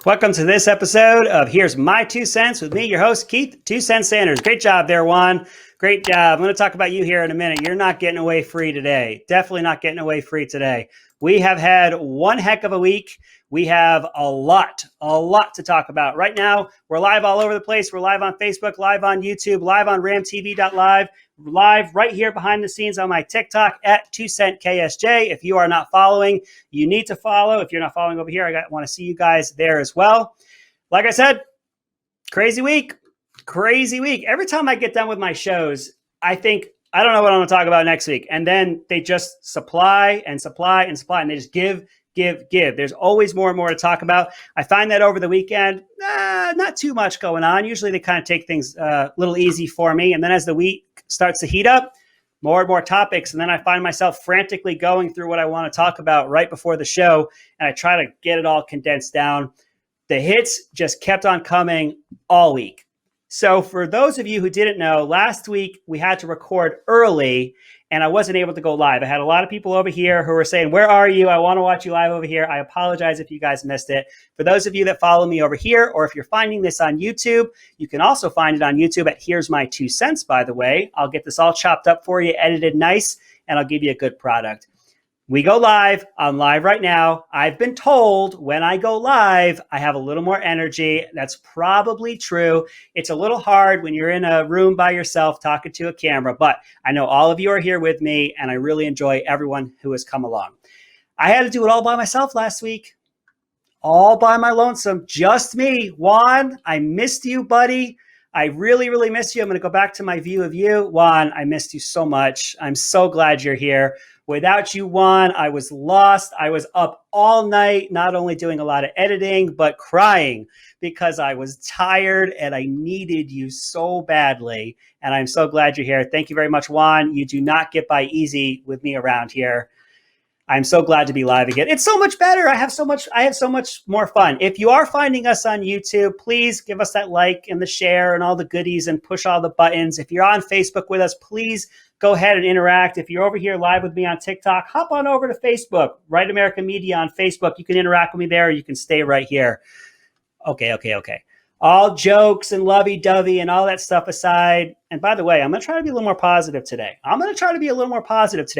Welcome to this episode of Here's My Two Cents with me, your host, Keith 2 Cent Sanders. Great job there, Juan. Great job. I'm going to talk about you here in a minute. You're not getting away free today. Definitely not getting away free today. We have had one heck of a week. We have a lot to talk about. Right now, we're live all over the place. We're live on Facebook, live on YouTube, live on ramtv.live, live right here behind the scenes on my TikTok at 2centksj. If you are not following, you need to follow. If you're not following over here, I want to see you guys there as well. Like I said, crazy week. Every time I get done with my shows, I think, I don't know what I'm going to talk about next week. And then they just supply, and they just give. There's always more and more to talk about. I find that over the weekend, not too much going on. Usually they kind of take things a little easy for me. And then as the week starts to heat up, more and more topics. And then I find myself frantically going through what I want to talk about right before the show. And I try to get it all condensed down. The hits just kept on coming all week. So for those of you who didn't know, last week we had to record early and I wasn't able to go live. I had a lot of people over here who were saying, where are you? I want to watch you live over here. I apologize if you guys missed it. For those of you that follow me over here, or if you're finding this on YouTube, you can also find it on YouTube at Here's My 2 Cents, by the way. I'll get this all chopped up for you, edited nice, and I'll give you a good product. We go live. I'm live right now. I've been told when I go live, I have a little more energy. That's probably true. It's a little hard when you're in a room by yourself talking to a camera, but I know all of you are here with me and I really enjoy everyone who has come along. I had to do it all by myself last week. All by my lonesome. Just me. Juan, I missed you, buddy. I really, really missed you. I'm going to go back to my view of you. Juan, I missed you so much. I'm so glad you're here. Without you, Juan, I was lost. I was up all night, not only doing a lot of editing, but crying because I was tired and I needed you so badly. And I'm so glad you're here. Thank you very much, Juan. You do not get by easy with me around here. I'm so glad to be live again. It's so much better. I have so much more fun. If you are finding us on YouTube, please give us that like and the share and all the goodies and push all the buttons. If you're on Facebook with us, please go ahead and interact. If you're over here live with me on TikTok, hop on over to Facebook, Right American Media on Facebook. You can interact with me there, or you can stay right here. Okay. All jokes and lovey-dovey and all that stuff aside. And by the way, I'm going to try to be a little more positive today.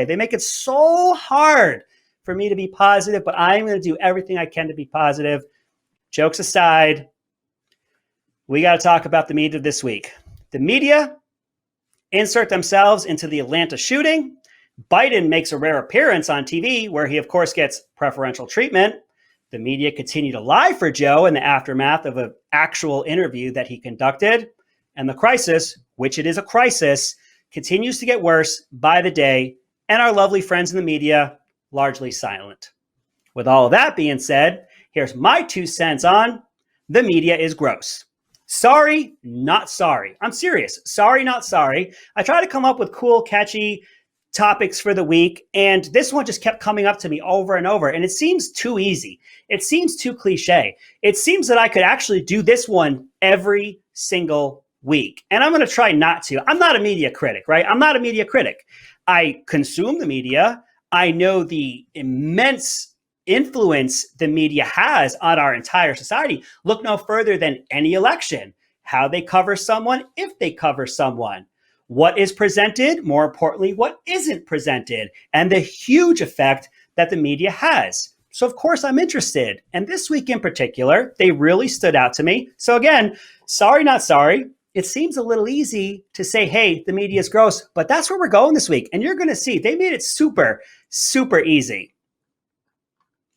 They make it so hard for me to be positive, but I'm going to do everything I can to be positive. Jokes aside, we got to talk about the media of this week. The media insert themselves into the Atlanta shooting. Biden makes a rare appearance on TV where he, of course, gets preferential treatment. The media continue to lie for Joe in the aftermath of an actual interview that he conducted. And the crisis, which it is a crisis, continues to get worse by the day. And our lovely friends in the media, largely silent. With all of that being said, here's my 2 cents on the media is gross. Sorry, not sorry. I'm serious. Sorry, not sorry. I try to come up with cool, catchy topics for the week, and this one just kept coming up to me over and over, and it seems too easy. It seems too cliche. It seems that I could actually do this one every single week, and I'm going to try not to. I'm not a media critic, right? I'm not a media critic. I consume the media. I know the immense influence the media has on our entire society. Look no further than any election, how they cover someone, if they cover someone. What is presented, more importantly, what isn't presented, and the huge effect that the media has. So of course I'm interested. And this week in particular, they really stood out to me. So again, sorry, not sorry. It seems a little easy to say, hey, the media is gross, but that's where we're going this week. And you're going to see they made it super, super easy.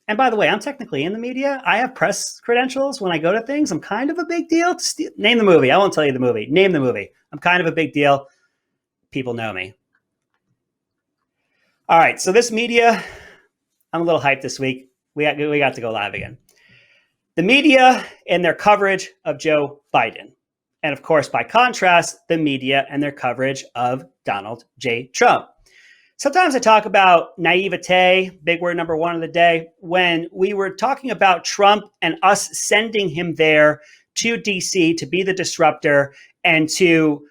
And by the way, I'm technically in the media. I have press credentials when I go to things. I'm kind of a big deal. Name the movie. I won't tell you the movie. Name the movie. I'm kind of a big deal. People know me. All right, so this media, I'm a little hyped this week. We got to go live again. The media and their coverage of Joe Biden. And of course, by contrast, the media and their coverage of Donald J. Trump. Sometimes I talk about naivete, big word number one of the day, when we were talking about Trump and us sending him there to DC to be the disruptor and to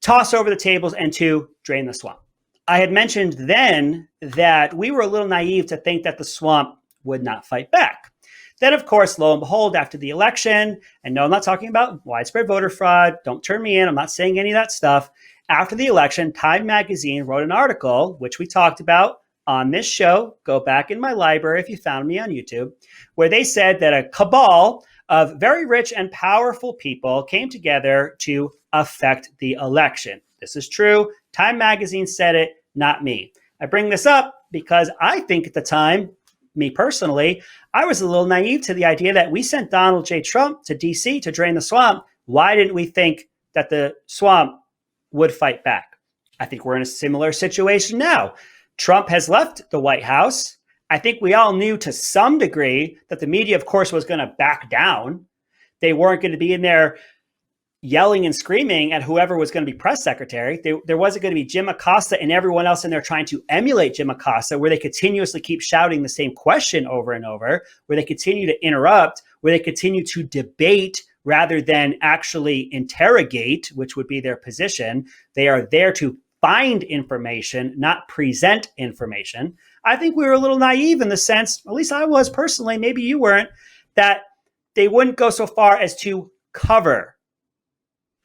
toss over the tables and to drain the swamp. I had mentioned then that we were a little naive to think that the swamp would not fight back. Then, of course, lo and behold, after the election, and no, I'm not talking about widespread voter fraud. Don't turn me in. I'm not saying any of that stuff. After the election, Time Magazine wrote an article, which we talked about on this show. Go back in my library if you found me on YouTube, where they said that a cabal of very rich and powerful people came together to affect the election. This is true. Time Magazine said it, not me. I bring this up because I think at the time, me personally, I was a little naive to the idea that we sent Donald J. Trump to DC to drain the swamp. Why didn't we think that the swamp would fight back? I think we're in a similar situation now. Trump has left the White House. I think we all knew to some degree that the media, of course, was going to back down. They weren't going to be in there yelling and screaming at whoever was going to be press secretary. There wasn't going to be Jim Acosta and everyone else in there trying to emulate Jim Acosta, where they continuously keep shouting the same question over and over, where they continue to interrupt, where they continue to debate rather than actually interrogate, which would be their position. They are there to find information, not present information. I think we were a little naive in the sense, at least I was personally, maybe you weren't, that they wouldn't go so far as to cover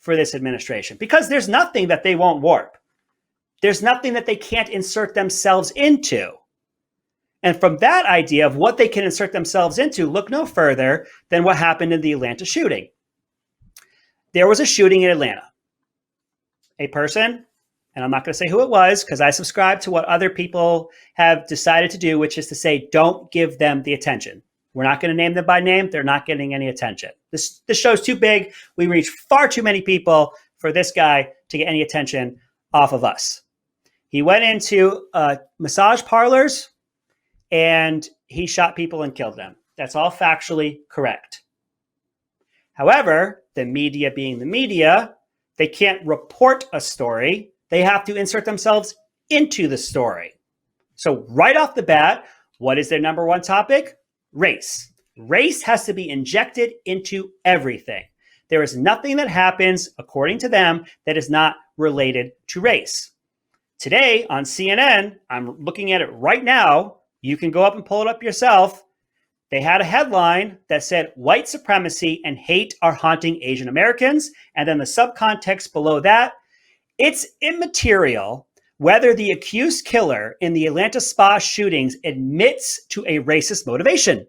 for this administration, because there's nothing that they won't warp. There's nothing that they can't insert themselves into. And from that idea of what they can insert themselves into, look no further than what happened in the Atlanta shooting. There was a shooting in Atlanta. A person, and I'm not going to say who it was because I subscribe to what other people have decided to do, which is to say, don't give them the attention. We're not going to name them by name. They're not getting any attention. This show's too big. We reach far too many people for this guy to get any attention off of us. He went into massage parlors and he shot people and killed them. That's all factually correct. However, the media being the media, they can't report a story. They have to insert themselves into the story. So right off the bat, what is their number one topic? Race. Race has to be injected into everything. There is nothing that happens, according to them, that is not related to race. Today on CNN, I'm looking at it right now. You can go up and pull it up yourself. They had a headline that said, white supremacy and hate are haunting Asian Americans. And then the subcontext below that, it's immaterial whether the accused killer in the Atlanta spa shootings admits to a racist motivation.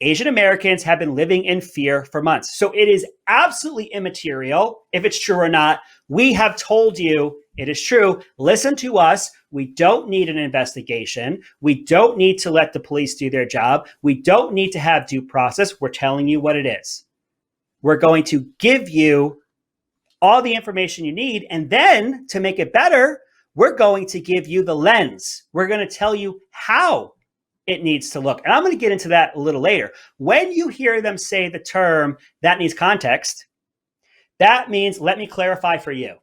Asian Americans have been living in fear for months. So it is absolutely immaterial if it's true or not. We have told you it is true. Listen to us. We don't need an investigation. We don't need to let the police do their job. We don't need to have due process. We're telling you what it is. We're going to give you all the information you need. And then to make it better, we're going to give you the lens. We're going to tell you how it needs to look. And I'm going to get into that a little later. When you hear them say the term, that needs context, that means, let me clarify for you.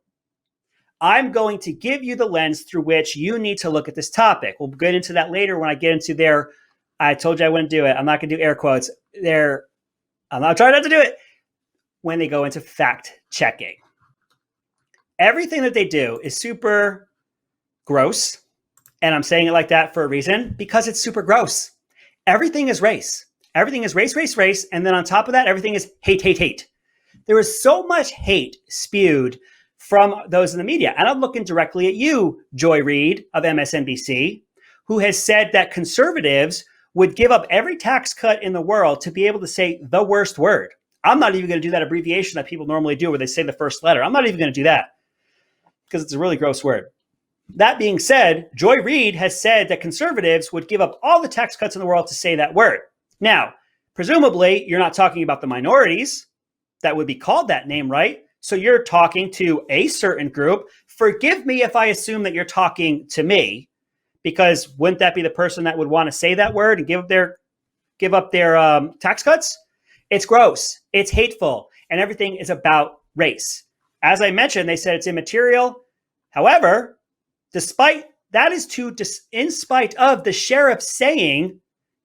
I'm going to give you the lens through which you need to look at this topic. We'll get into that later when I get into their, I told you I wouldn't do it. I'm not going to do air quotes. I'm not trying not to do it. When they go into fact checking. Everything that they do is super gross. And I'm saying it like that for a reason, because it's super gross. Everything is race. Everything is race, race, race. And then on top of that, everything is hate, hate, hate. There is so much hate spewed from those in the media. And I'm looking directly at you, Joy Reid of MSNBC, who has said that conservatives would give up every tax cut in the world to be able to say the worst word. I'm not even going to do that abbreviation that people normally do where they say the first letter. I'm not even going to do that because it's a really gross word. That being said, Joy Reid has said that conservatives would give up all the tax cuts in the world to say that word. Now, presumably, you're not talking about the minorities that would be called that name, right? So you're talking to a certain group. Forgive me if I assume that you're talking to me, because wouldn't that be the person that would want to say that word and give up their tax cuts? It's gross. It's hateful. And everything is about race. As I mentioned, they said it's immaterial. However, despite that is in spite of the sheriff saying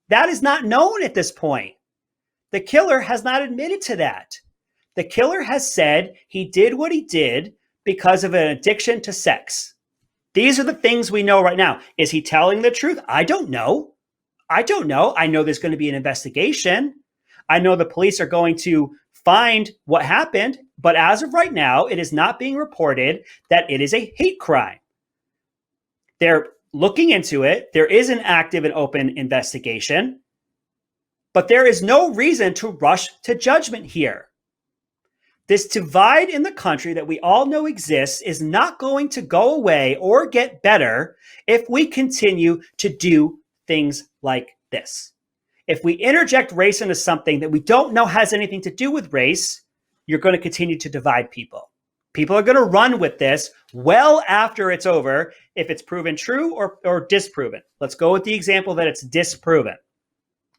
that is not known at this point. The killer has not admitted to that. The killer has said he did what he did because of an addiction to sex. These are the things we know right now. Is he telling the truth? I don't know. I don't know. I know there's going to be an investigation. I know the police are going to find what happened, but as of right now, it is not being reported that it is a hate crime. They're looking into it. There is an active and open investigation, but there is no reason to rush to judgment here. This divide in the country that we all know exists is not going to go away or get better if we continue to do things like this. If we interject race into something that we don't know has anything to do with race, you're going to continue to divide people. People are going to run with this well after it's over, if it's proven true or disproven. Let's go with the example that it's disproven.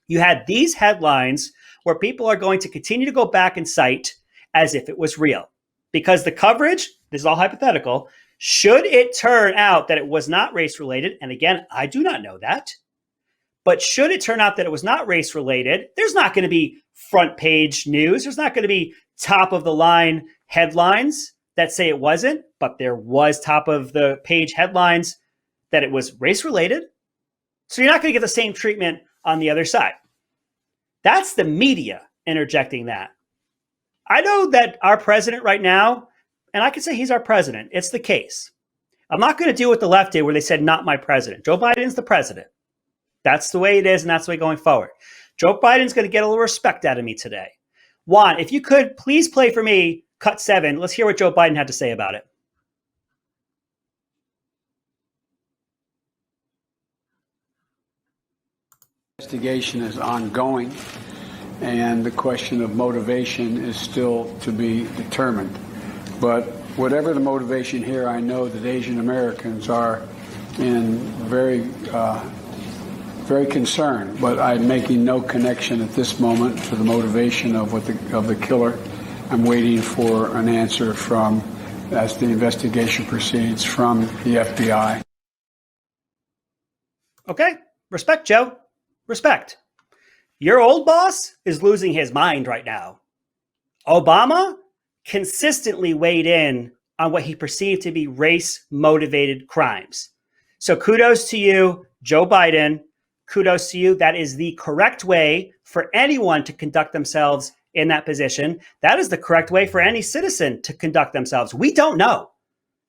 You had these headlines where people are going to continue to go back and cite as if it was real. Because the coverage, this is all hypothetical, should it turn out that it was not race related, and again, I do not know that, but should it turn out that it was not race related, there's not going to be front page news. There's not going to be top of the line headlines that say it wasn't, but there was top of the page headlines that it was race related. So you're not going to get the same treatment on the other side. That's the media interjecting that. I know that our president right now, and I can say he's our president, it's the case. I'm not going to do what the left did where they said, not my president. Joe Biden's the president. That's the way it is, and that's the way going forward. Joe Biden's going to get a little respect out of me today. Juan, if you could, please play for me cut 7. Let's hear what Joe Biden had to say about it. Investigation is ongoing, and the question of motivation is still to be determined. But whatever the motivation here, I know that Asian Americans are in very concerned, but I'm making no connection at this moment to the motivation of the killer. I'm waiting for an answer from, as the investigation proceeds, from the FBI. Okay, respect, Joe. Respect. Your old boss is losing his mind right now. Obama consistently weighed in on what he perceived to be race-motivated crimes. So kudos to you, Joe Biden. Kudos to you. That is the correct way for anyone to conduct themselves in that position. That is the correct way for any citizen to conduct themselves. We don't know.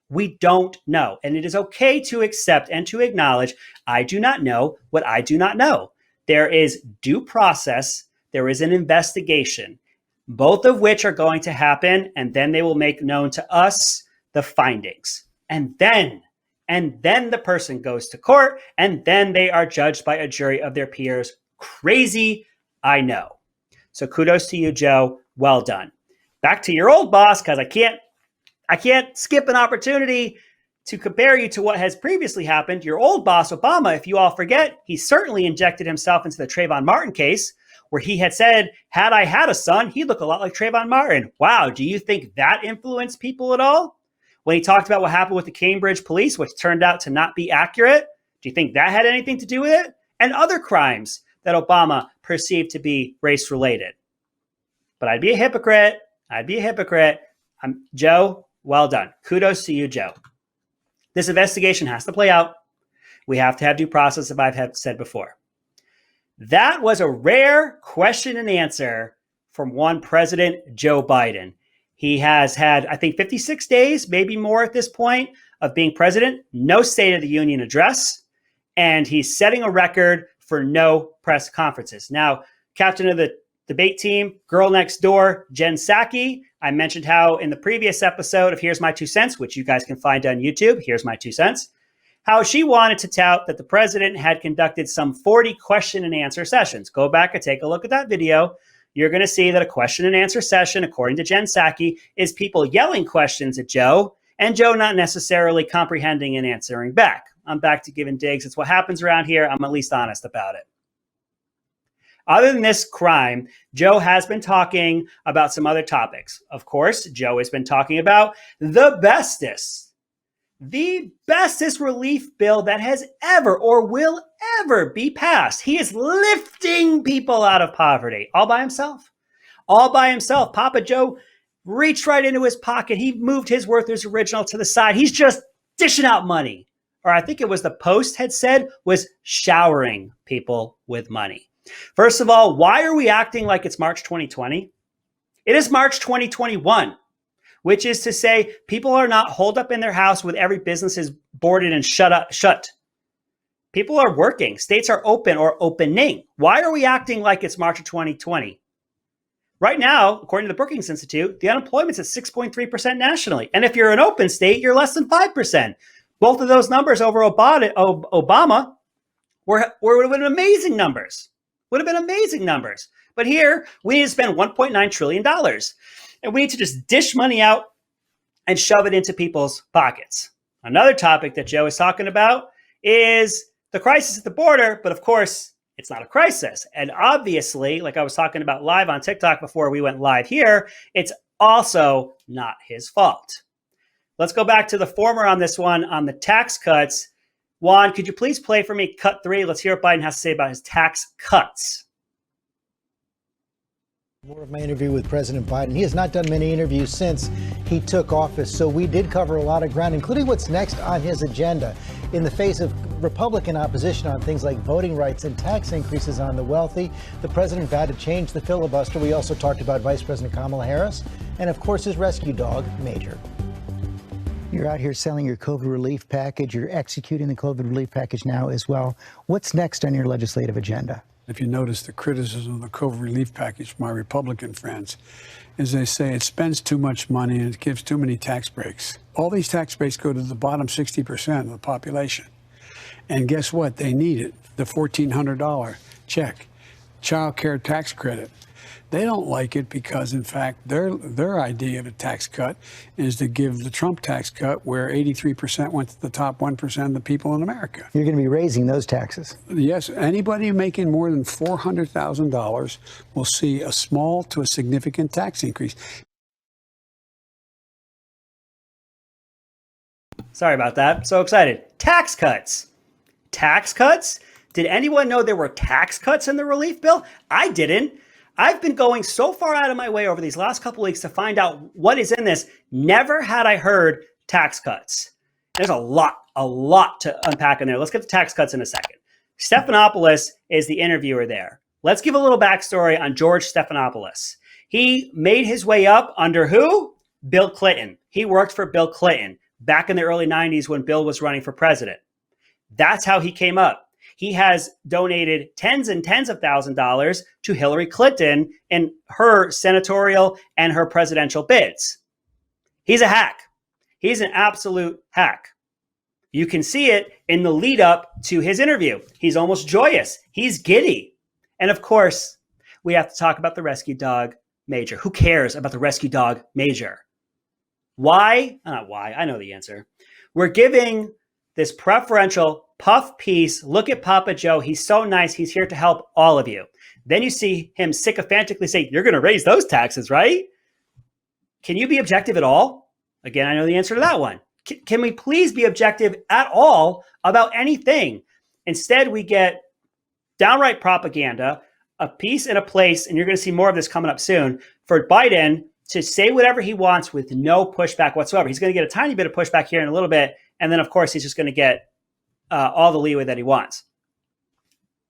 We don't know. And it is okay to accept and to acknowledge, I do not know what I do not know. There is due process. There is an investigation, both of which are going to happen, and then they will make known to us the findings. And then the person goes to court, and then they are judged by a jury of their peers. Crazy, I know. So kudos to you, Joe. Well done. Back to your old boss, because I can't skip an opportunity to compare you to what has previously happened. Your old boss, Obama, if you all forget, he certainly injected himself into the Trayvon Martin case, where he had said, had I had a son, he'd look a lot like Trayvon Martin. Wow, do you think that influenced people at all? When he talked about what happened with the Cambridge police, which turned out to not be accurate, do you think that had anything to do with it? And other crimes that Obama perceived to be race-related. But I'd be a hypocrite. Joe, well done. Kudos to you, Joe. This investigation has to play out. We have to have due process, as I've said before. That was a rare question and answer from one President Joe Biden. He has had, I think, 56 days, maybe more at this point, of being president, no State of the Union address, and he's setting a record for no press conferences. Now, captain of the debate team, girl next door, Jen Psaki. I mentioned how in the previous episode of Here's My Two Cents, which you guys can find on YouTube, Here's My Two Cents, how she wanted to tout that the president had conducted some 40 question and answer sessions. Go back and take a look at that video. You're going to see that a question and answer session, according to Jen Psaki, is people yelling questions at Joe and Joe not necessarily comprehending and answering back. I'm back to giving digs. It's what happens around here. I'm at least honest about it. Other than this crime, Joe has been talking about some other topics. Of course, Joe has been talking about the bestest relief bill that has ever or will ever be passed. He is lifting people out of poverty all by himself. All by himself. Papa Joe reached right into his pocket. He moved his Werther's Original to the side. He's just dishing out money. or I think it was the Post had said, was showering people with money. First of all, why are we acting like it's March 2020? It is March 2021, which is to say people are not holed up in their house with every business is boarded and shut. People are working. States are open or opening. Why are we acting like it's March of 2020? Right now, according to the Brookings Institute, the unemployment's at 6.3% nationally. And if you're an open state, you're less than 5%. Both of those numbers over Obama would have been amazing numbers. Would have been amazing numbers. But here, we need to spend $1.9 trillion. And we need to just dish money out and shove it into people's pockets. Another topic that Joe is talking about is the crisis at the border. But of course, it's not a crisis. And obviously, like I was talking about live on TikTok before we went live here, it's also not his fault. Let's go back to the former on this one on the tax cuts. Juan, could you please play for me cut 3? Let's hear what Biden has to say about his tax cuts. More of my interview with President Biden. He has not done many interviews since he took office, so we did cover a lot of ground, including what's next on his agenda. In the face of Republican opposition on things like voting rights and tax increases on the wealthy, the president vowed to change the filibuster. We also talked about Vice President Kamala Harris and, of course, his rescue dog, Major. You're out here selling your COVID relief package. You're executing the COVID relief package now as well. What's next on your legislative agenda? If you notice the criticism of the COVID relief package from my Republican friends, is they say it spends too much money and it gives too many tax breaks. All these tax breaks go to the bottom 60% of the population. And guess what? They need it. The $1,400 check, child care tax credit. They don't like it because, in fact, their idea of a tax cut is to give the Trump tax cut where 83% went to the top 1% of the people in America. You're going to be raising those taxes. Yes, anybody making more than $400,000 will see a small to a significant tax increase. Sorry about that. So excited. Tax cuts. Tax cuts? Did anyone know there were tax cuts in the relief bill? I didn't. I've been going so far out of my way over these last couple weeks to find out what is in this. Never had I heard tax cuts. There's a lot to unpack in there. Let's get to tax cuts in a second. Stephanopoulos is the interviewer there. Let's give a little backstory on George Stephanopoulos. He made his way up under who? Bill Clinton. He worked for Bill Clinton back in the early 90s when Bill was running for president. That's how he came up. He has donated tens and tens of thousands of dollars to Hillary Clinton in her senatorial and her presidential bids. He's a hack. He's an absolute hack. You can see it in the lead up to his interview. He's almost joyous. He's giddy. And of course, we have to talk about the rescue dog, Major. Who cares about the rescue dog, Major? Why? Not why. I know the answer. We're giving this preferential puff piece. Look at Papa Joe. He's so nice. He's here to help all of you. Then you see him sycophantically say, you're going to raise those taxes, right? Can you be objective at all? Again, I know the answer to that one. Can we please be objective at all about anything? Instead, we get downright propaganda, a piece and a place, and you're going to see more of this coming up soon, for Biden to say whatever he wants with no pushback whatsoever. He's going to get a tiny bit of pushback here in a little bit, and then, of course, he's just going to get all the leeway that he wants.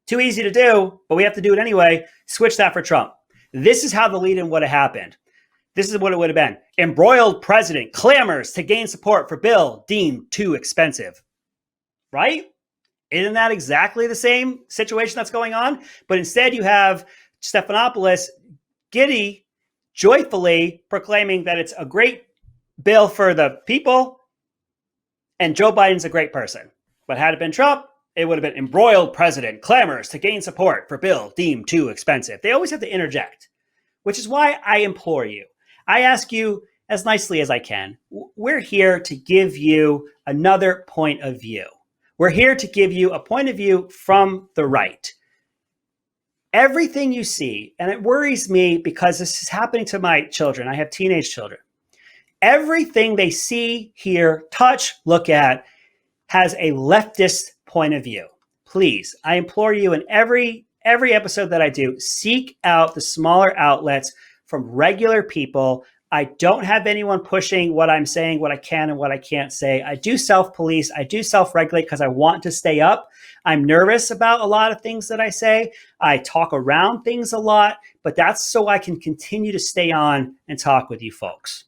Too easy to do, but we have to do it anyway. Switch that for Trump. This is how the lead-in would have happened. This is what it would have been. Embroiled president clamors to gain support for bill deemed too expensive. Right? Isn't that exactly the same situation that's going on? But instead you have Stephanopoulos giddy, joyfully proclaiming that it's a great bill for the people and Joe Biden's a great person. But had it been Trump, it would have been embroiled president clamors to gain support for bill deemed too expensive. They always have to interject, which is why I implore you. I ask you as nicely as I can. We're here to give you another point of view. We're here to give you a point of view from the right. Everything you see, and it worries me because this is happening to my children. I have teenage children. Everything they see, hear, touch, look at has a leftist point of view. Please, I implore you in every episode that I do, seek out the smaller outlets from regular people I don't have anyone pushing what I'm saying, what I can and what I can't say. I do self-police. I do self-regulate because I want to stay up. I'm nervous about a lot of things that I say. I talk around things a lot, but that's so I can continue to stay on and talk with you folks.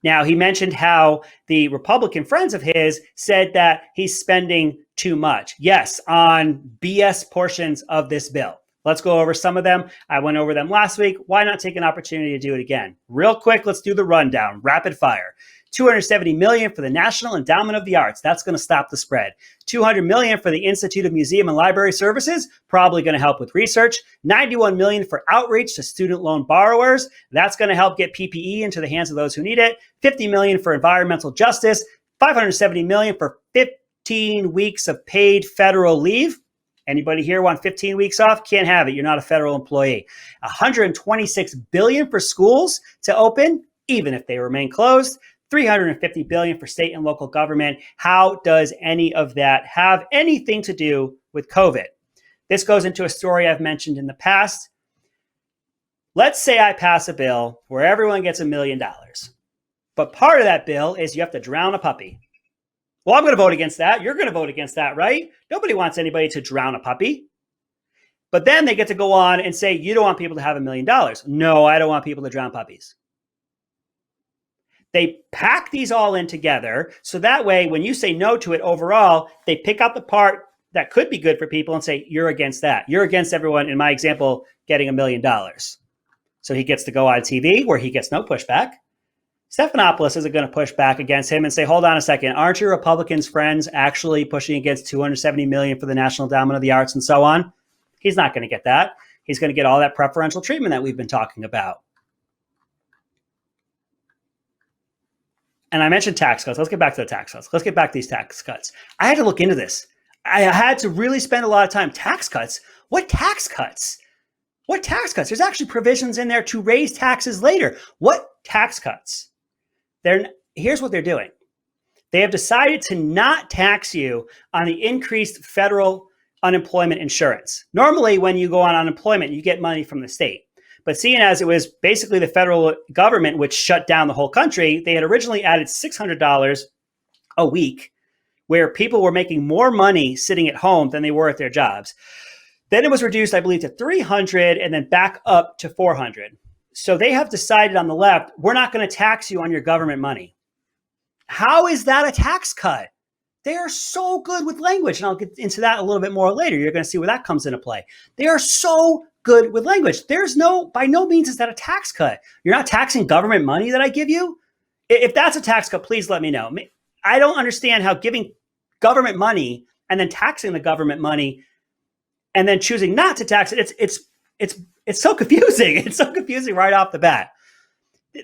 Now, he mentioned how the Republican friends of his said that he's spending too much. Yes, on BS portions of this bill. Let's go over some of them. I went over them last week. Why not take an opportunity to do it again? Real quick, let's do the rundown. Rapid fire. $270 million for the National Endowment of the Arts. That's going to stop the spread. $200 million for the Institute of Museum and Library Services. Probably going to help with research. $91 million for outreach to student loan borrowers. That's going to help get PPE into the hands of those who need it. $50 million for environmental justice. $570 million for 15 weeks of paid federal leave. Anybody here want 15 weeks off? Can't have it. You're not a federal employee. $126 billion for schools to open, even if they remain closed. $350 billion for state and local government. How does any of that have anything to do with COVID? This goes into a story I've mentioned in the past. Let's say I pass a bill where everyone gets $1 million. But part of that bill is you have to drown a puppy. Well, I'm going to vote against that. You're going to vote against that, right? Nobody wants anybody to drown a puppy. But then they get to go on and say, you don't want people to have $1 million. No, I don't want people to drown puppies. They pack these all in together. So that way, when you say no to it overall, they pick out the part that could be good for people and say, you're against that. You're against everyone, in my example, getting $1 million. So he gets to go on TV where he gets no pushback. Stephanopoulos isn't going to push back against him and say, hold on a second, aren't your Republicans' friends actually pushing against $270 million for the National Endowment of the Arts and so on? He's not going to get that. He's going to get all that preferential treatment that we've been talking about. And I mentioned tax cuts. Let's get back to the tax cuts. Let's get back to these tax cuts. I had to look into this. I had to really spend a lot of time. Tax cuts? What tax cuts? What tax cuts? There's actually provisions in there to raise taxes later. What tax cuts? Here's what they're doing. They have decided to not tax you on the increased federal unemployment insurance. Normally, when you go on unemployment, you get money from the state. But seeing as it was basically the federal government which shut down the whole country, they had originally added $600 a week, where people were making more money sitting at home than they were at their jobs. Then it was reduced, I believe, to $300 and then back up to $400. So they have decided on the left, we're not going to tax you on your government money. How is that a tax cut? They are so good with language. And I'll get into that a little bit more later. You're going to see where that comes into play. They are so good with language. By no means is that a tax cut. You're not taxing government money that I give you. If that's a tax cut, please let me know. I don't understand how giving government money and then taxing the government money and then choosing not to tax it, it's so confusing. It's so confusing right off the bat.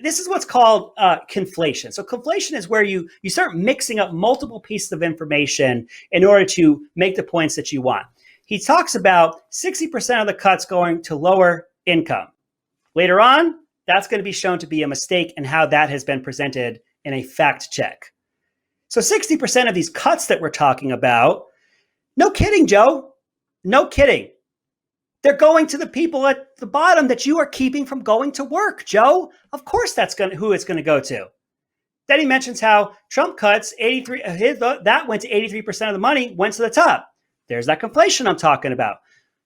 This is what's called conflation. So conflation is where you start mixing up multiple pieces of information in order to make the points that you want. He talks about 60% of the cuts going to lower income. Later on, that's going to be shown to be a mistake and how that has been presented in a fact check. So 60% of these cuts that we're talking about, no kidding, Joe. No kidding. They're going to the people at the bottom that you are keeping from going to work, Joe. Of course, that's who it's going to go to. Then he mentions how Trump cuts that went to 83% of the money went to the top. There's that conflation I'm talking about.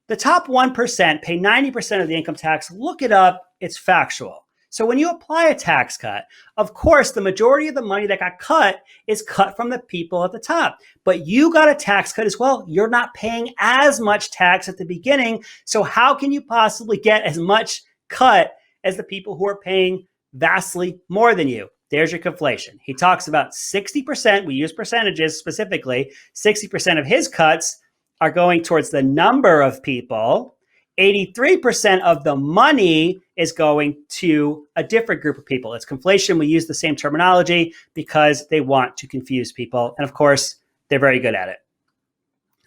The top 1% pay 90% of the income tax. Look it up. It's factual. So when you apply a tax cut, of course, the majority of the money that got cut is cut from the people at the top. But you got a tax cut as well. You're not paying as much tax at the beginning. So how can you possibly get as much cut as the people who are paying vastly more than you? There's your conflation. He talks about 60%. We use percentages specifically. 60% of his cuts are going towards the number of people. 83% of the money is going to a different group of people. It's conflation. We use the same terminology because they want to confuse people. And of course, they're very good at it.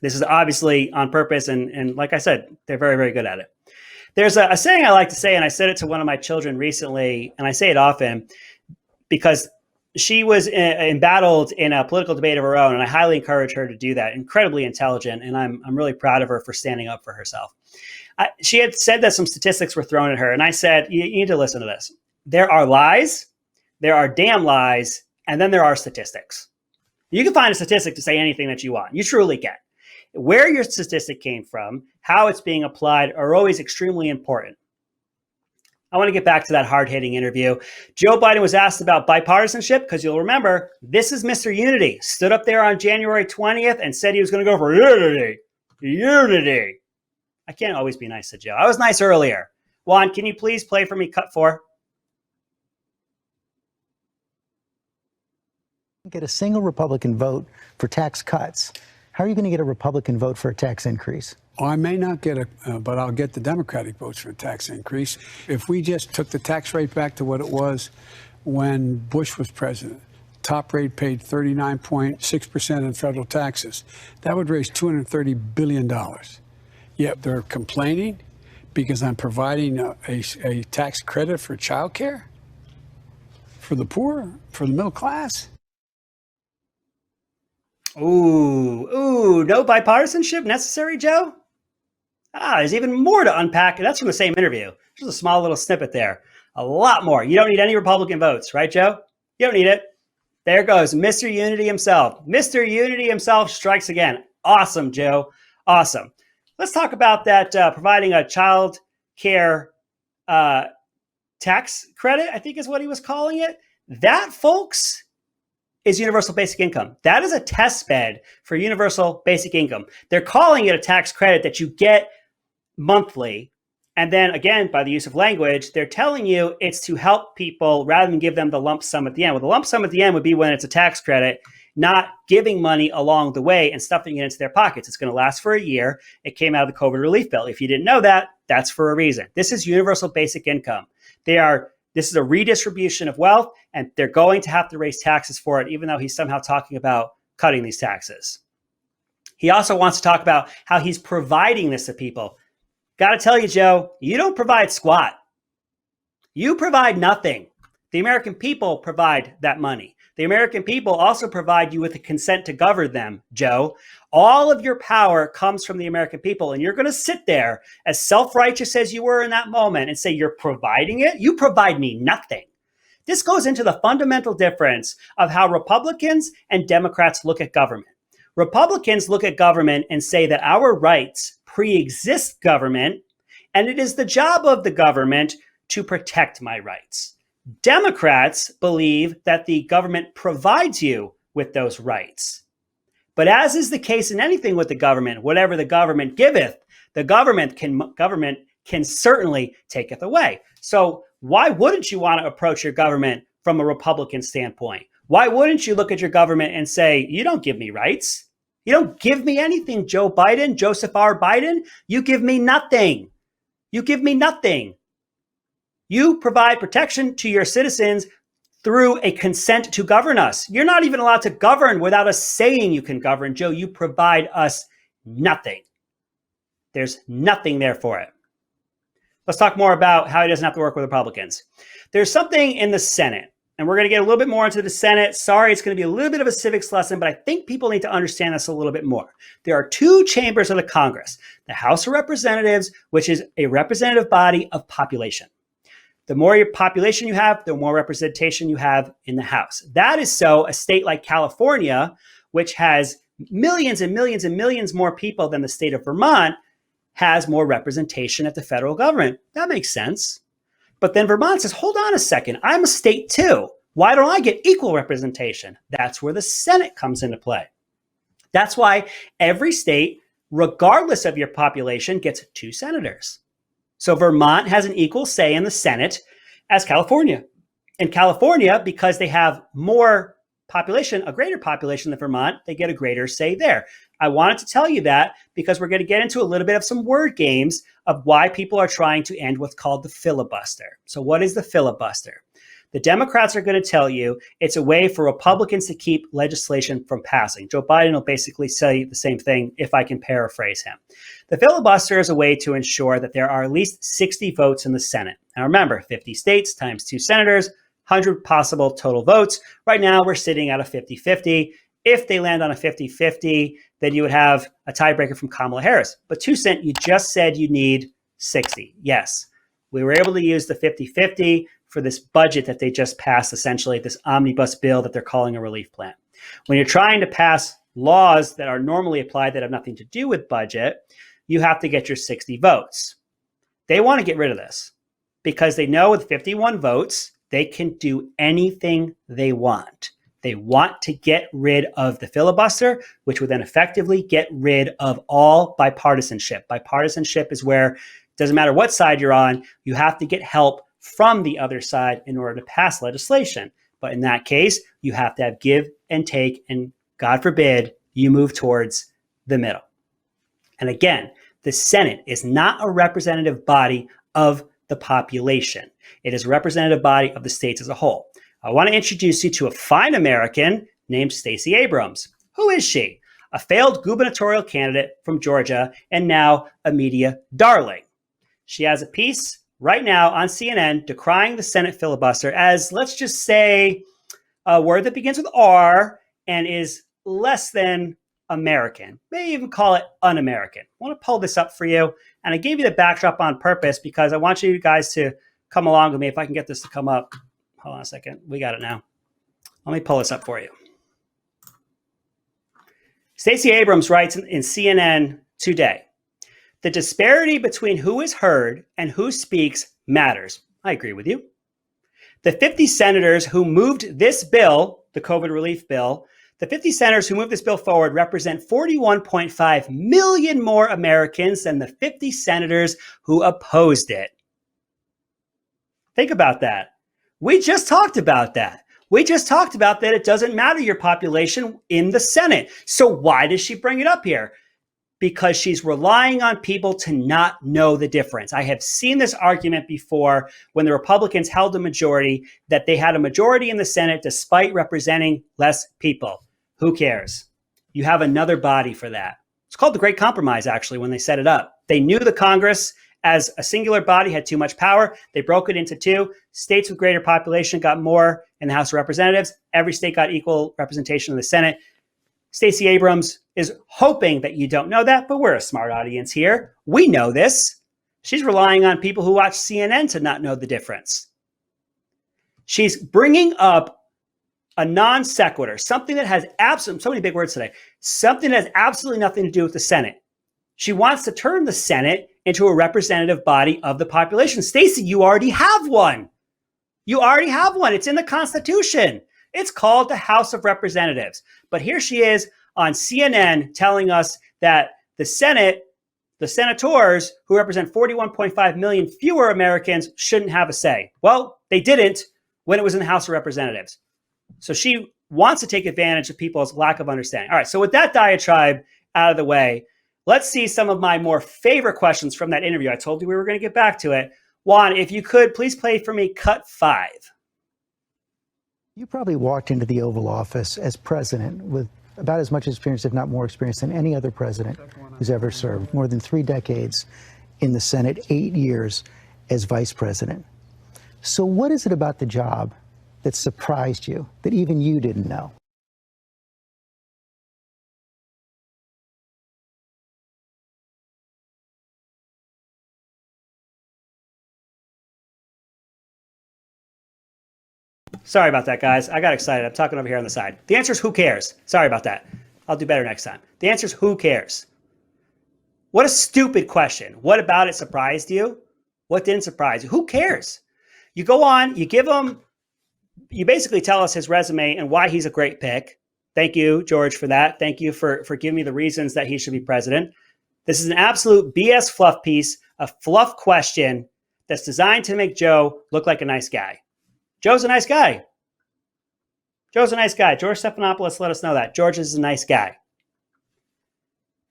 This is obviously on purpose. And like I said, they're very, very good at it. There's a saying I like to say, and I said it to one of my children recently, and I say it often because she was embattled in a political debate of her own, and I highly encourage her to do that. Incredibly intelligent, and I'm really proud of her for standing up for herself. She had said that some statistics were thrown at her, and I said, you need to listen to this. There are lies, there are damn lies, and then there are statistics. You can find a statistic to say anything that you want. You truly can. Where your statistic came from, how it's being applied are always extremely important. I want to get back to that hard-hitting interview. Joe Biden was asked about bipartisanship because you'll remember, this is Mr. Unity. Stood up there on January 20th and said he was going to go for unity. Unity. I can't always be nice to Joe. I was nice earlier. Juan, can you please play for me cut 4? Get a single Republican vote for tax cuts. How are you going to get a Republican vote for a tax increase? I may not get but I'll get the Democratic votes for a tax increase. If we just took the tax rate back to what it was when Bush was president, top rate paid 39.6% in federal taxes. That would raise $230 billion. Yet they're complaining because I'm providing a tax credit for childcare for the poor, for the middle class. Ooh, no bipartisanship necessary, Joe? There's even more to unpack. That's from the same interview. Just a small little snippet there. A lot more. You don't need any Republican votes, right, Joe? You don't need it. There goes Mr. Unity himself. Mr. Unity himself strikes again. Awesome, Joe. Awesome. Let's talk about that providing a child care tax credit, I think is what he was calling it. That, folks, is universal basic income. That is a test bed for universal basic income. They're calling it a tax credit that you get monthly. And then again, by the use of language, they're telling you it's to help people rather than give them the lump sum at the end. Well, the lump sum at the end would be when it's a tax credit, not giving money along the way and stuffing it into their pockets. It's going to last for a year. It came out of the COVID relief bill. If you didn't know that, that's for a reason. This is universal basic income. This is a redistribution of wealth, and they're going to have to raise taxes for it, even though he's somehow talking about cutting these taxes. He also wants to talk about how he's providing this to people. Got to tell you, Joe, you don't provide squat. You provide nothing. The American people provide that money. The American people also provide you with the consent to govern them, Joe. All of your power comes from the American people, and you're going to sit there as self-righteous as you were in that moment and say you're providing it. You provide me nothing. This goes into the fundamental difference of how Republicans and Democrats look at government. Republicans look at government and say that our rights pre-exist government, and it is the job of the government to protect my rights. Democrats believe that the government provides you with those rights. But as is the case in anything with the government, whatever the government giveth, the government can certainly taketh away. So why wouldn't you want to approach your government from a Republican standpoint? Why wouldn't you look at your government and say, you don't give me rights? You don't give me anything, Joe Biden, Joseph R. Biden. You give me nothing. You give me nothing. You provide protection to your citizens through a consent to govern us. You're not even allowed to govern without us saying you can govern, Joe. You provide us nothing. There's nothing there for it. Let's talk more about how he doesn't have to work with Republicans. There's something in the Senate, and we're going to get a little bit more into the Senate. Sorry, it's going to be a little bit of a civics lesson, but I think people need to understand this a little bit more. There are two chambers of the Congress, the House of Representatives, which is a representative body of population. The more your population you have, the more representation you have in the House. That is so a state like California, which has millions and millions and millions more people than the state of Vermont, has more representation at the federal government. That makes sense. But then Vermont says, hold on a second, I'm a state too. Why don't I get equal representation? That's where the Senate comes into play. That's why every state, regardless of your population, gets 2 senators. So Vermont has an equal say in the Senate as California. In California, because they have more population, a greater population than Vermont, they get a greater say there. I wanted to tell you that because we're going to get into a little bit of some word games of why people are trying to end what's called the filibuster. So what is the filibuster? The Democrats are going to tell you it's a way for Republicans to keep legislation from passing. Joe Biden will basically say the same thing if I can paraphrase him. The filibuster is a way to ensure that there are at least 60 votes in the Senate. Now remember, 50 states times 2 senators, 100 possible total votes. Right now, we're sitting at a 50-50. If they land on a 50-50, then you would have a tiebreaker from Kamala Harris. But 2 cent, you just said you need 60. Yes. We were able to use the 50-50 for this budget that they just passed, essentially, this omnibus bill that they're calling a relief plan. When you're trying to pass laws that are normally applied that have nothing to do with budget, you have to get your 60 votes. They want to get rid of this because they know with 51 votes, they can do anything they want. They want to get rid of the filibuster, which would then effectively get rid of all bipartisanship. Bipartisanship is where it doesn't matter what side you're on, you have to get help from the other side in order to pass legislation. But in that case, you have to have give and take, and God forbid, you move towards the middle. And again, the Senate is not a representative body of the population. It is a representative body of the states as a whole. I want to introduce you to a fine American named Stacey Abrams. Who is she? A failed gubernatorial candidate from Georgia and now a media darling. She has a piece right now on CNN decrying the Senate filibuster as, let's just say, a word that begins with R and is less than American. May even call it un-American. I want to pull this up for you. And I gave you the backdrop on purpose because I want you guys to come along with me. If I can get this to come up. Hold on a second. We got it now. Let me pull this up for you. Stacey Abrams writes in CNN today, the disparity between who is heard and who speaks matters. I agree with you. The 50 senators who moved this bill, the COVID relief bill, the 50 senators who moved this bill forward represent 41.5 million more Americans than the 50 senators who opposed it. Think about that. We just talked about that. We just talked about that it doesn't matter your population in the Senate. So why does she bring it up here? Because she's relying on people to not know the difference. I have seen this argument before when the Republicans held a majority, that they had a majority in the Senate despite representing less people. Who cares? You have another body for that. It's called the Great Compromise, actually, when they set it up. They knew the Congress as a singular body had too much power. They broke it into two. States with greater population got more in the House of Representatives. Every state got equal representation in the Senate. Stacey Abrams is hoping that you don't know that, but we're a smart audience here. We know this. She's relying on people who watch CNN to not know the difference. She's bringing up a non sequitur, something that has absolutely, so many big words today, something that has absolutely nothing to do with the Senate. She wants to turn the Senate into a representative body of the population. Stacey, you already have one. You already have one. It's in the Constitution. It's called the House of Representatives. But here she is on CNN telling us that the Senate, the senators who represent 41.5 million fewer Americans shouldn't have a say. Well, they didn't when it was in the House of Representatives. So she wants to take advantage of people's lack of understanding. All right, so with that diatribe out of the way, let's see some of my more favorite questions from that interview. I told you we were going to get back to it. Juan, if you could, please play for me cut 5. You probably walked into the Oval Office as president with about as much experience, if not more experience, than any other president who's ever served. More than 3 decades in the Senate, 8 years as vice president. So what is it about the job that surprised you, that even you didn't know? Sorry about that, guys. I got excited. I'm talking over here on the side. The answer is who cares? Sorry about that. I'll do better next time. The answer is who cares? What a stupid question. What about it surprised you? What didn't surprise you? Who cares? You go on, you give him, you basically tell us his resume and why he's a great pick. Thank you, George, for that. Thank you for giving me the reasons that he should be president. This is an absolute BS fluff piece, a fluff question that's designed to make Joe look like a nice guy. Joe's a nice guy. Joe's a nice guy. George Stephanopoulos let us know that. George is a nice guy.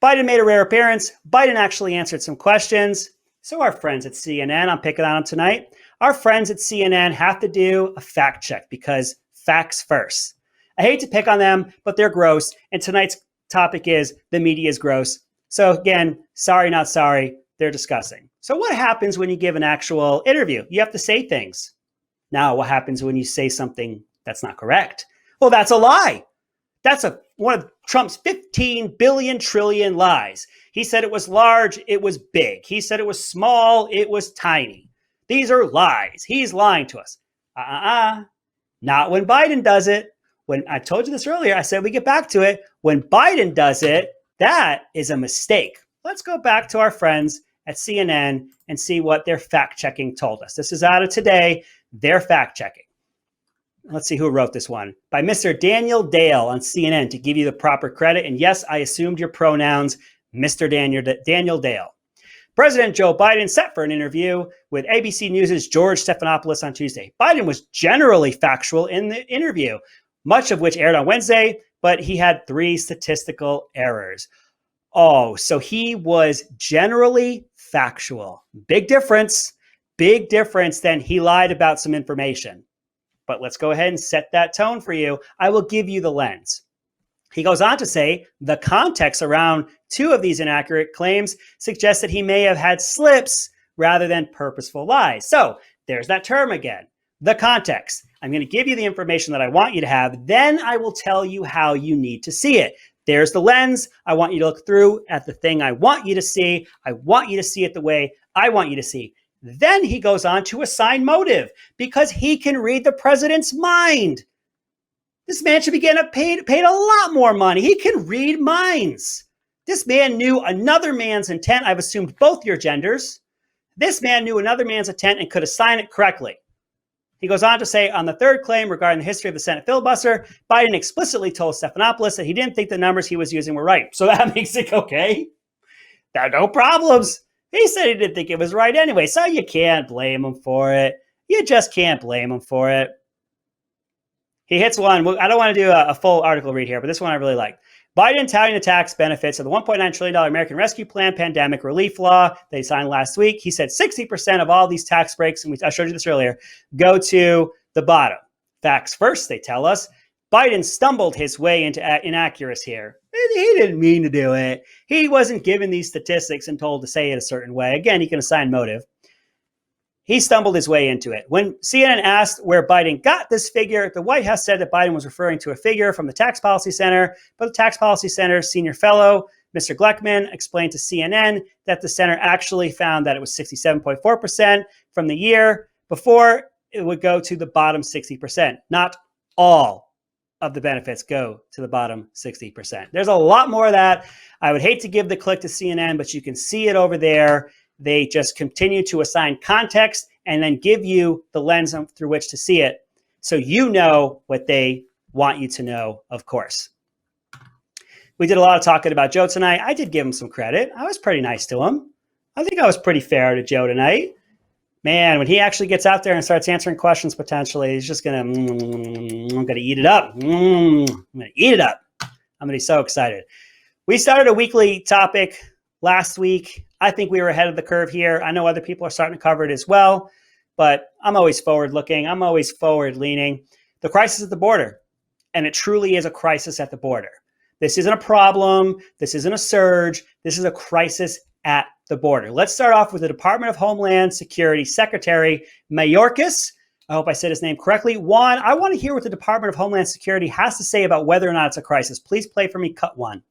Biden made a rare appearance. Biden actually answered some questions. So our friends at CNN, I'm picking on them tonight, our friends at CNN have to do a fact check because facts first. I hate to pick on them, but they're gross. And tonight's topic is the media is gross. So again, sorry, not sorry. They're disgusting. So what happens when you give an actual interview? You have to say things. Now, what happens when you say something that's not correct? Well, that's a lie. That's one of Trump's 15 billion trillion lies. He said it was large, it was big. He said it was small, it was tiny. These are lies. He's lying to us. Not when Biden does it. When I told you this earlier, I said we get back to it. When Biden does it, that is a mistake. Let's go back to our friends at CNN and see what their fact checking told us. This is out of today, their fact checking. Let's see who wrote this one. By Mr. Daniel Dale on CNN, to give you the proper credit. And yes, I assumed your pronouns, Mr. Daniel Dale. President Joe Biden set for an interview with ABC News' George Stephanopoulos on Tuesday. Biden was generally factual in the interview, much of which aired on Wednesday, but he had 3 statistical errors. Oh, so he was generally factual. Big difference than he lied about some information. But let's go ahead and set that tone for you. I will give you the lens. He goes on to say the context around 2 of these inaccurate claims suggests that he may have had slips rather than purposeful lies. So there's that term again, the context. I'm going to give you the information that I want you to have. Then I will tell you how you need to see it. There's the lens. I want you to look through at the thing I want you to see. I want you to see it the way I want you to see. Then he goes on to assign motive because he can read the president's mind. This man should be getting paid a lot more money. He can read minds. This man knew another man's intent. I've assumed both your genders. This man knew another man's intent and could assign it correctly. He goes on to say, on the 3rd claim regarding the history of the Senate filibuster, Biden explicitly told Stephanopoulos that he didn't think the numbers he was using were right. So that makes it okay. There are no problems. He said he didn't think it was right anyway, so you can't blame him for it. You just can't blame him for it. He hits one. I don't want to do a full article read here, but this one I really like. Biden touting the tax benefits of the $1.9 trillion American Rescue Plan pandemic relief law they signed last week. He said 60% of all these tax breaks, and I showed you this earlier, go to the bottom. Facts first, they tell us. Biden stumbled his way into inaccuracy here. He didn't mean to do it. He wasn't given these statistics and told to say it a certain way. Again, he can assign motive. He stumbled his way into it. When CNN asked where Biden got this figure, the White House said that Biden was referring to a figure from the Tax Policy Center, but the Tax Policy Center's senior fellow, Mr. Gleckman, explained to CNN that the center actually found that it was 67.4% from the year before it would go to the bottom 60%. Not all of the benefits go to the bottom 60%. There's a lot more of that. I would hate to give the click to CNN, but you can see it over there. They just continue to assign context and then give you the lens through which to see it. So you know what they want you to know, of course. We did a lot of talking about Joe tonight. I did give him some credit. I was pretty nice to him. I think I was pretty fair to Joe tonight. Man, when he actually gets out there and starts answering questions, potentially, he's just I'm going to eat it up. I'm going to eat it up. I'm going to be so excited. We started a weekly topic last week. I think we were ahead of the curve here. I know other people are starting to cover it as well, but I'm always forward looking. I'm always forward leaning. The crisis at the border, and it truly is a crisis at the border. This isn't a problem. This isn't a surge. This is a crisis at the border. Let's start off with the Department of Homeland Security Secretary Mayorkas. I hope I said his name correctly. Juan, I want to hear what the Department of Homeland Security has to say about whether or not it's a crisis. Please play for me cut 1.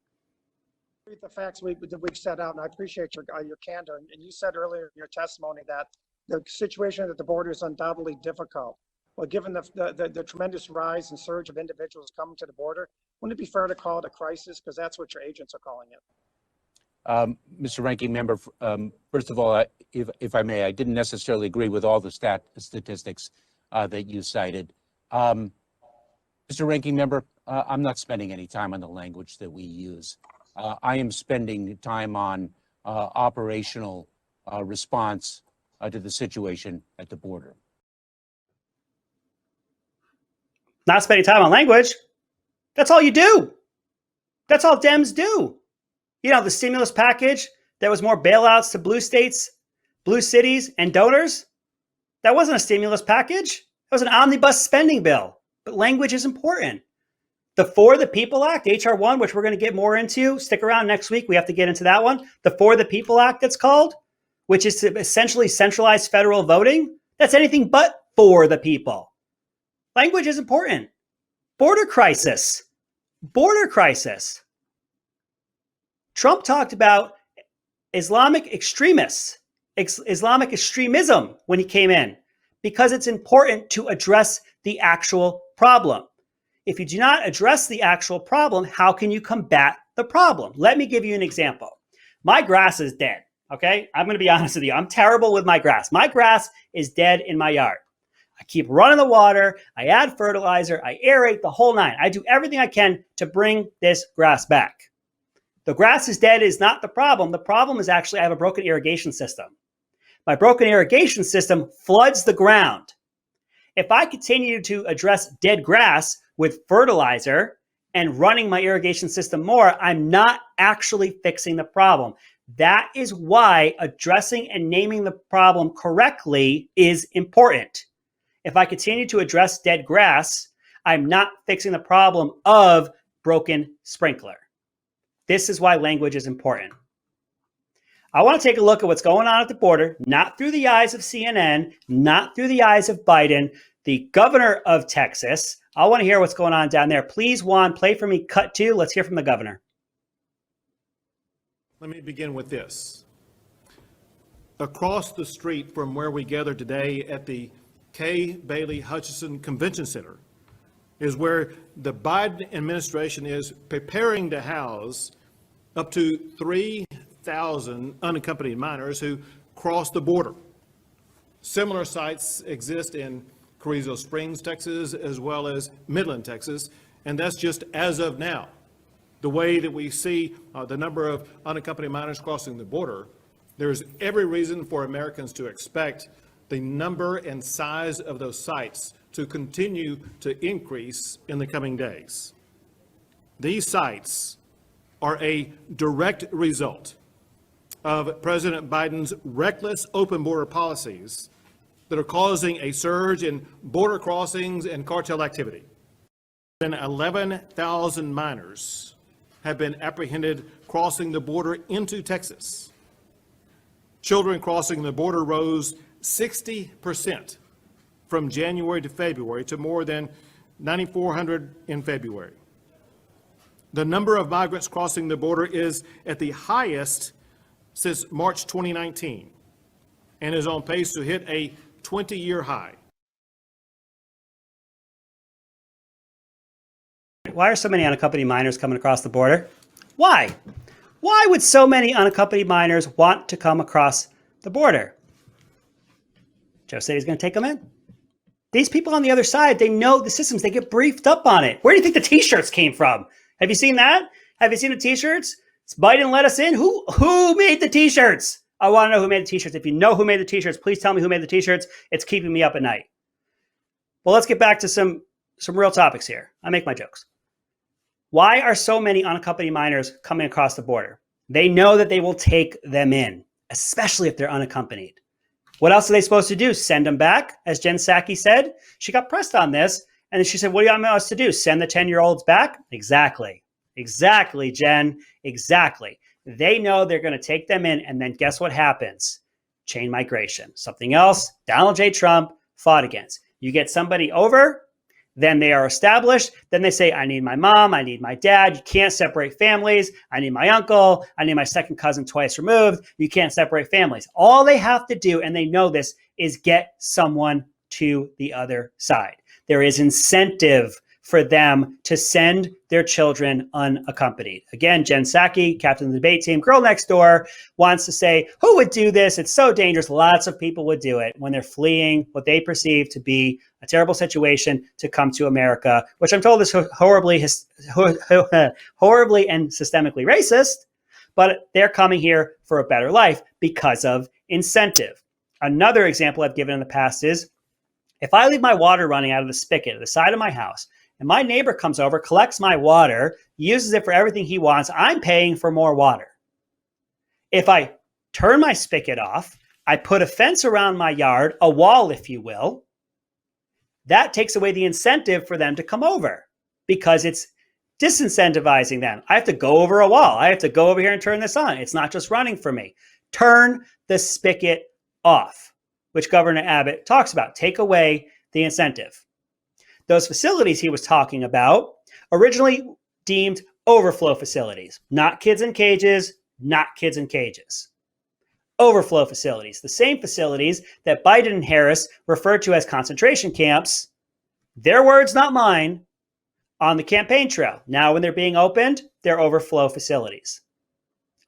The facts we've set out, and I appreciate your candor. And you said earlier in your testimony that the situation at the border is undoubtedly difficult. Well, given the tremendous rise and surge of individuals coming to the border, wouldn't it be fair to call it a crisis? Because that's what your agents are calling it. Mr. Ranking Member, first of all, if I may, I didn't necessarily agree with all the statistics that you cited. Mr. Ranking Member, I'm not spending any time on the language that we use. I am spending time on operational response to the situation at the border. Not spending time on language. That's all you do. That's all Dems do. You know, the stimulus package, there was more bailouts to blue states, blue cities, and donors. That wasn't a stimulus package. That was an omnibus spending bill. But language is important. The For the People Act, H.R. 1, which we're going to get more into. Stick around next week. We have to get into that one. The For the People Act, it's called, which is to essentially centralize federal voting. That's anything but for the people. Language is important. Border crisis. Border crisis. Trump talked about Islamic extremists Islamic extremism when he came in, because it's important to address the actual problem. If you do not address the actual problem, how can you combat the problem? Let me give you an example. My grass is dead, okay? I'm going to be honest with you. I'm terrible with my grass. My grass is dead in my yard. I keep running the water. I add fertilizer. I aerate the whole nine. I do everything I can to bring this grass back. The grass is dead is not the problem. The problem is actually I have a broken irrigation system. My broken irrigation system floods the ground. If I continue to address dead grass with fertilizer and running my irrigation system more, I'm not actually fixing the problem. That is why addressing and naming the problem correctly is important. If I continue to address dead grass, I'm not fixing the problem of broken sprinkler. This is why language is important. I want to take a look at what's going on at the border, not through the eyes of CNN, not through the eyes of Biden, the governor of Texas. I want to hear what's going on down there. Please, Juan, play for me cut 2. Let's hear from the governor. Let me begin with this. Across the street from where we gather today at the Kay Bailey Hutchinson Convention Center is where the Biden administration is preparing to house up to 3,000 unaccompanied minors who cross the border. Similar sites exist in Carrizo Springs, Texas, as well as Midland, Texas, and that's just as of now. The way that we see the number of unaccompanied minors crossing the border, there's every reason for Americans to expect the number and size of those sites to continue to increase in the coming days. These sites are a direct result of President Biden's reckless open border policies that are causing a surge in border crossings and cartel activity. More than 11,000 minors have been apprehended crossing the border into Texas. Children crossing the border rose 60% from January to February to more than 9,400 in February. The number of migrants crossing the border is at the highest since March 2019 and is on pace to hit a 20-year high. Why are so many unaccompanied minors coming across the border? Why? Why would so many unaccompanied minors want to come across the border? Joe said he's going to take them in. These people on the other side, they know the systems. They get briefed up on it. Where do you think the T-shirts came from? Have you seen that? Have you seen the T-shirts? Biden let us in. Who made the T-shirts? I want to know who made the T-shirts. If you know who made the T-shirts, please tell me who made the T-shirts. It's keeping me up at night. Well, let's get back to some real topics here. I make my jokes. Why are so many unaccompanied minors coming across the border? They know that they will take them in, especially if they're unaccompanied. What else are they supposed to do? Send them back? As Jen Psaki said, she got pressed on this. And then she said, what do you want us to do? Send the 10-year-olds back? Exactly. Exactly, Jen. Exactly. They know they're going to take them in. And then guess what happens? Chain migration. Something else Donald J. Trump fought against. You get somebody over, then they are established. Then they say, I need my mom. I need my dad. You can't separate families. I need my uncle. I need my second cousin twice removed. You can't separate families. All they have to do, and they know this, is get someone to the other side. There is incentive for them to send their children unaccompanied. Again, Jen Psaki, captain of the debate team, girl next door, wants to say, who would do this? It's so dangerous. Lots of people would do it when they're fleeing what they perceive to be a terrible situation to come to America, which I'm told is horribly and systemically racist, but they're coming here for a better life because of incentive. Another example I've given in the past is, if I leave my water running out of the spigot at the side of my house, and my neighbor comes over, collects my water, uses it for everything he wants, I'm paying for more water. If I turn my spigot off, I put a fence around my yard, a wall, if you will, that takes away the incentive for them to come over because it's disincentivizing them. I have to go over a wall. I have to go over here and turn this on. It's not just running for me. Turn the spigot off, which Governor Abbott talks about. Take away the incentive. Those facilities he was talking about originally deemed overflow facilities, not kids in cages, not kids in cages. overflow facilities, the same facilities that Biden and Harris referred to as concentration camps, their words, not mine, on the campaign trail. Now, when they're being opened, they're overflow facilities.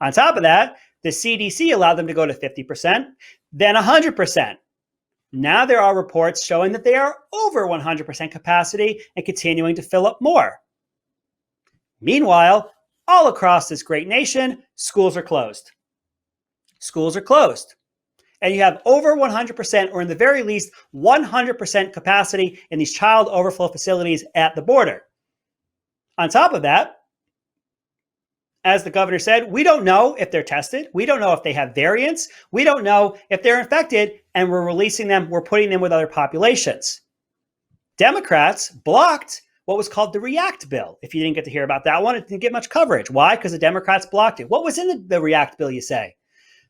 On top of that, the CDC allowed them to go to 50%, then 100%. Now there are reports showing that they are over 100% capacity and continuing to fill up more. Meanwhile, all across this great nation, schools are closed. Schools are closed. And you have over 100%, or in the very least, 100% capacity in these child overflow facilities at the border. On top of that, as the governor said, we don't know if they're tested. We don't know if they have variants. We don't know if they're infected, and we're releasing them. We're putting them with other populations. Democrats blocked what was called the REACT bill. If you didn't get to hear about that one, it didn't get much coverage. Why? Because the Democrats blocked it. What was in the REACT bill, you say?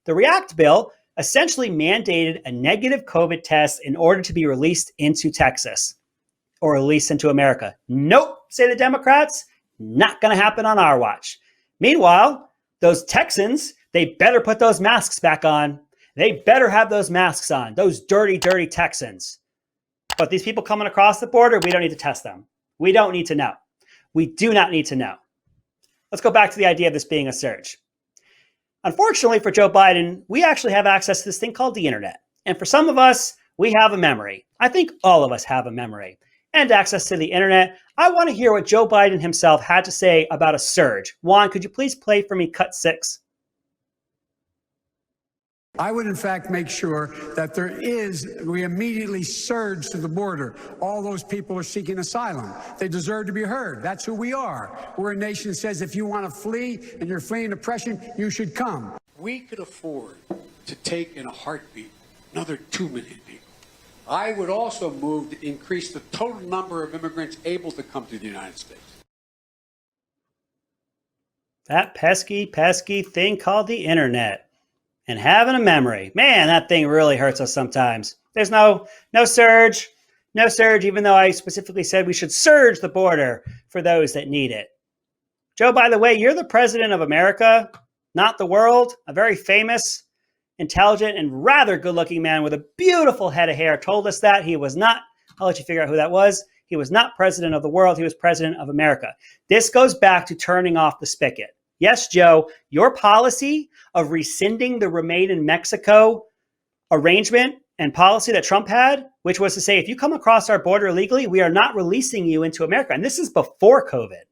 The REACT bill essentially mandated a negative COVID test in order to be released into Texas or released into America. Nope, say the Democrats, not going to happen on our watch. Meanwhile, those Texans, they better put those masks back on. They better have those masks on, those dirty, dirty Texans. But these people coming across the border, we don't need to test them. We don't need to know. We do not need to know. Let's go back to the idea of this being a surge. Unfortunately for Joe Biden, we actually have access to this thing called the internet. And for some of us, we have a memory. I think all of us have a memory and access to the internet. I want to hear what Joe Biden himself had to say about a surge. Juan, could you please play for me cut 6? I would, in fact, make sure that we immediately surge to the border. All those people are seeking asylum. They deserve to be heard. That's who we are. We're a nation that says if you want to flee and you're fleeing oppression, you should come. We could afford to take in a heartbeat another 2 million people. I would also move to increase the total number of immigrants able to come to the United States. That pesky, pesky thing called the internet. And having a memory. Man, that thing really hurts us sometimes. There's no surge, even though I specifically said we should surge the border for those that need it. Joe, by the way, you're the president of America, not the world. A very famous, intelligent, and rather good-looking man with a beautiful head of hair told us that. He was not, I'll let you figure out who that was. He was not president of the world. He was president of America. This goes back to turning off the spigot. Yes, Joe, your policy of rescinding the Remain in Mexico arrangement and policy that Trump had, which was to say, if you come across our border illegally, we are not releasing you into America. And this is before COVID.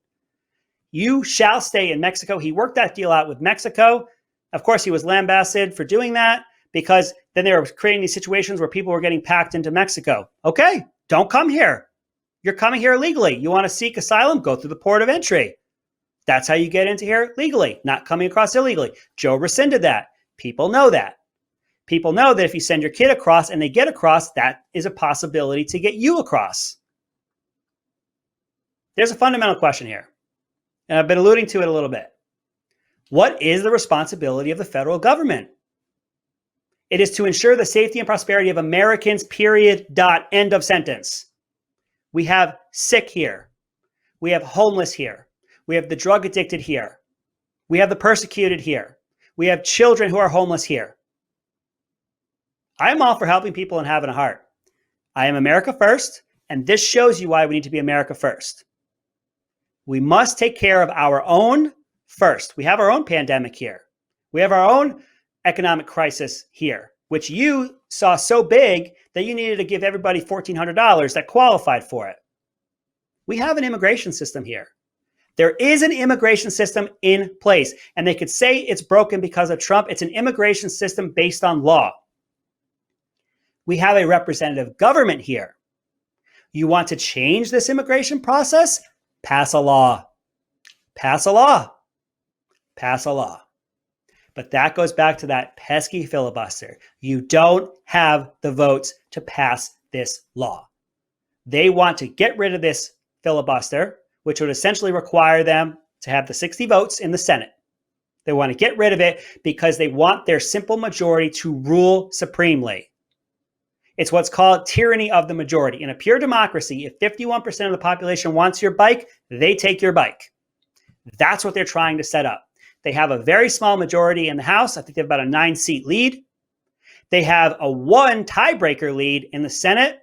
You shall stay in Mexico. He worked that deal out with Mexico. Of course, he was lambasted for doing that because then they were creating these situations where people were getting packed into Mexico. Okay, don't come here. You're coming here illegally. You want to seek asylum? Go through the port of entry. That's how you get into here legally, not coming across illegally. Joe rescinded that. People know that. People know that if you send your kid across and they get across, that is a possibility to get you across. There's a fundamental question here, and I've been alluding to it a little bit. What is the responsibility of the federal government? It is to ensure the safety and prosperity of Americans, period, dot, end of sentence. We have sick here. We have homeless here. We have the drug addicted here. We have the persecuted here. We have children who are homeless here. I am all for helping people and having a heart. I am America first, and this shows you why we need to be America first. We must take care of our own first. We have our own pandemic here. We have our own economic crisis here, which you saw so big that you needed to give everybody $1,400 that qualified for it. We have an immigration system here. There is an immigration system in place, and they could say it's broken because of Trump. It's an immigration system based on law. We have a representative government here. You want to change this immigration process? Pass a law. Pass a law. Pass a law. But that goes back to that pesky filibuster. You don't have the votes to pass this law. They want to get rid of this filibuster, which would essentially require them to have the 60 votes in the Senate. They want to get rid of it because they want their simple majority to rule supremely. It's what's called tyranny of the majority. In a pure democracy, if 51% of the population wants your bike, they take your bike. That's what they're trying to set up. They have a very small majority in the House. I think they have about a 9-seat lead. They have a 1 tiebreaker lead in the Senate.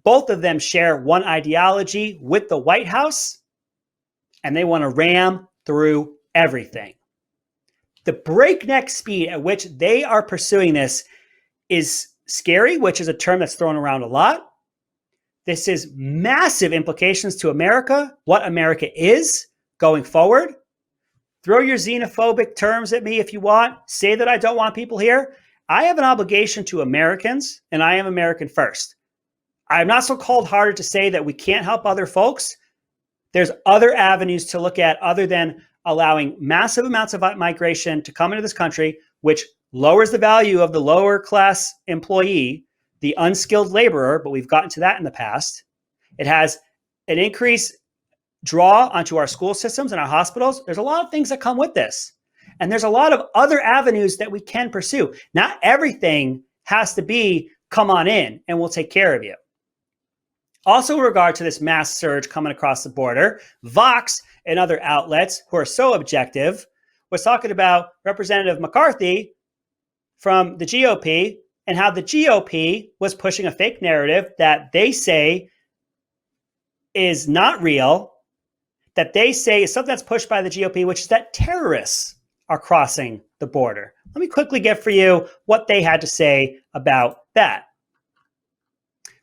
Both of them share one ideology with the White House, and they want to ram through everything. The breakneck speed at which they are pursuing this is scary, which is a term that's thrown around a lot. This is massive implications to America, what America is going forward. Throw your xenophobic terms at me if you want. Say that I don't want people here. I have an obligation to Americans, and I am American first. I'm not so cold-hearted to say that we can't help other folks. There's other avenues to look at other than allowing massive amounts of migration to come into this country, which lowers the value of the lower class employee, the unskilled laborer, but we've gotten to that in the past. It has an increased draw onto our school systems and our hospitals. There's a lot of things that come with this. And there's a lot of other avenues that we can pursue. Not everything has to be, come on in and we'll take care of you. Also, in regard to this mass surge coming across the border, Vox and other outlets who are so objective was talking about Representative McCarthy from the GOP and how the GOP was pushing a fake narrative that they say is not real, that they say is something that's pushed by the GOP, which is that terrorists are crossing the border. Let me quickly get for you what they had to say about that.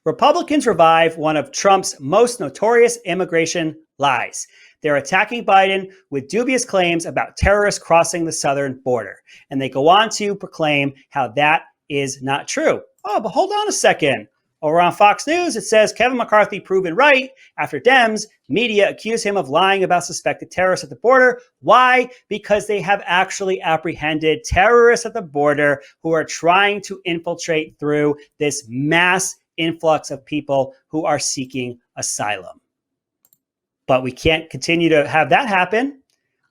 Republicans revive one of Trump's most notorious immigration lies. They're attacking Biden with dubious claims about terrorists crossing the southern border. And they go on to proclaim how that is not true. Oh, but hold on a second. Over on Fox News, it says Kevin McCarthy proven right after Dems media accuse him of lying about suspected terrorists at the border. Why? Because they have actually apprehended terrorists at the border who are trying to infiltrate through this mass influx of people who are seeking asylum. But we can't continue to have that happen.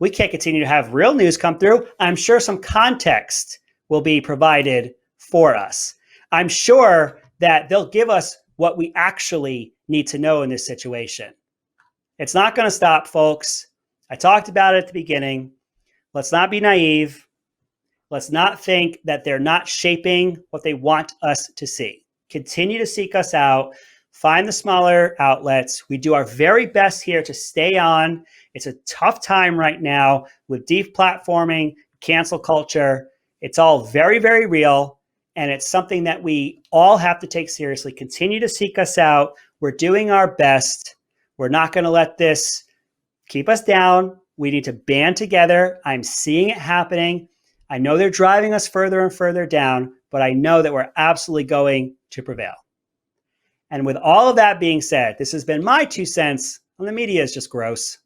We can't continue to have real news come through. I'm sure some context will be provided for us. I'm sure that they'll give us what we actually need to know in this situation. It's not going to stop, folks. I talked about it at the beginning. Let's not be naive. Let's not think that they're not shaping what they want us to see. Continue to seek us out. Find the smaller outlets. We do our very best here to stay on. It's a tough time right now with deplatforming, cancel culture. It's all very, very real. And it's something that we all have to take seriously. Continue to seek us out. We're doing our best. We're not going to let this keep us down. We need to band together. I'm seeing it happening. I know they're driving us further and further down, but I know that we're absolutely going to prevail. And with all of that being said, this has been my 2 cents on the media is just gross.